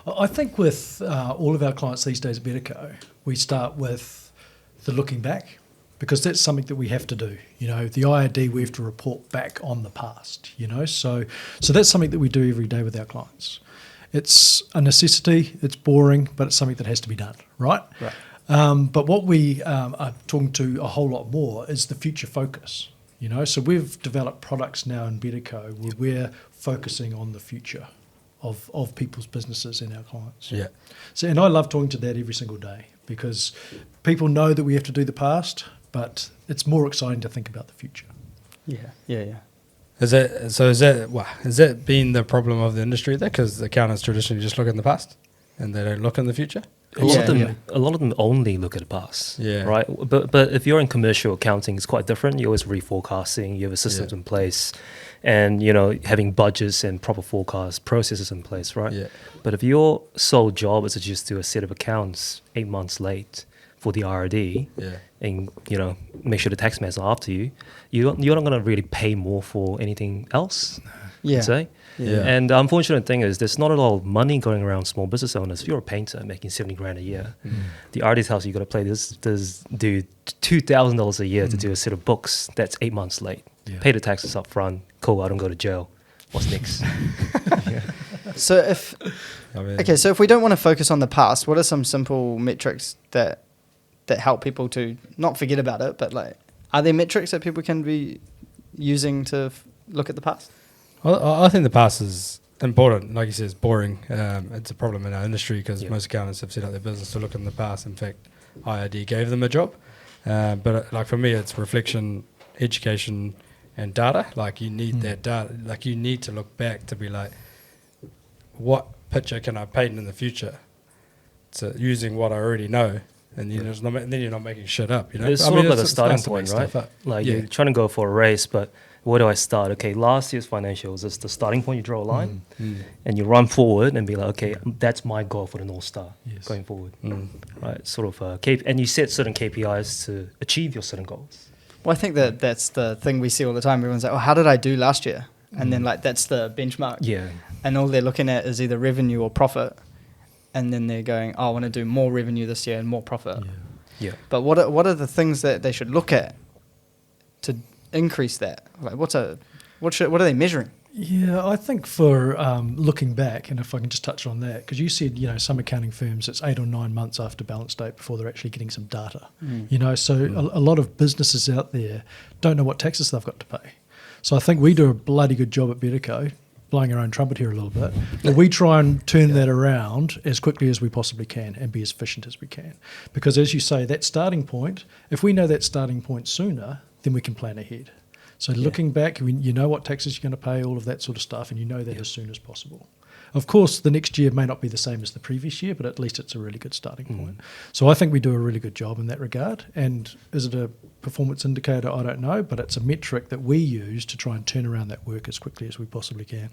I think with all of our clients these days at Betaco, we start with the looking back, because that's something that we have to do. You know, the IRD, we have to report back on the past, you know, so that's something that we do every day with our clients. It's a necessity, it's boring, but it's something that has to be done, right? But what we are talking to a whole lot more is the future focus, you know. So we've developed products now in Betaco where we're focusing on the future of people's businesses and our clients. Yeah. So, and I love talking to that every single day, because people know that we have to do the past, but it's more exciting to think about the future. Yeah. Is that been the problem of the industry there? Because the accountants traditionally just look in the past and they don't look in the future? A lot of them only look at the past, right? But if you're in commercial accounting, it's quite different. You're always reforecasting. You have a systems in place, and you know, having budgets and proper forecast processes in place, right? Yeah. But if your sole job is to just do a set of accounts 8 months late for the RD, and you know, make sure the tax man's are after you, you're not going to really pay more for anything else. I'd say. And the unfortunate thing is there's not a lot of money going around small business owners. If you're a painter making $70,000 a year, the artist house, you got to play do $2,000 a year to do a set of books. That's 8 months late. Pay the taxes up front. Cool, I don't go to jail. What's next? So if we don't want to focus on the past, what are some simple metrics that help people to not forget about it, but like, are there metrics that people can be using to look at the past? I think the past is important. Like you said, it's boring. It's a problem in our industry because most accountants have set up their business to look in the past. In fact, IRD gave them a job. But like for me, it's reflection, education, and data. Like you need that data. Like you need to look back to be like, what picture can I paint in the future? So using what I already know. And then you're not making shit up, you know. It's sort of like a starting point, right? Like you're trying to go for a race, but where do I start? Okay, last year's financials is the starting point. You draw a line, and you run forward and be like, okay, that's my goal for the North Star going forward, right? Sort of, and you set certain KPIs to achieve your certain goals. Well, I think that's the thing we see all the time. Everyone's like, "Oh, how did I do last year?" And then like that's the benchmark. Yeah. And all they're looking at is either revenue or profit. And then they're going, oh, I want to do more revenue this year and more profit. Yeah. But what are the things that they should look at to increase that? Like, what are they measuring? Yeah, I think for looking back, and if I can just touch on that, because you said, you know, some accounting firms, it's 8 or 9 months after balance date before they're actually getting some data. You know, so a lot of businesses out there don't know what taxes they've got to pay. So I think we do a bloody good job at Betaco, blowing our own trumpet here a little bit, but we try and turn that around as quickly as we possibly can and be as efficient as we can. Because as you say, that starting point, if we know that starting point sooner, then we can plan ahead. So looking back, you know what taxes you're going to pay, all of that sort of stuff, and you know that as soon as possible. Of course, the next year may not be the same as the previous year, but at least it's a really good starting point. So I think we do a really good job in that regard. And is it a performance indicator? I don't know, but it's a metric that we use to try and turn around that work as quickly as we possibly can.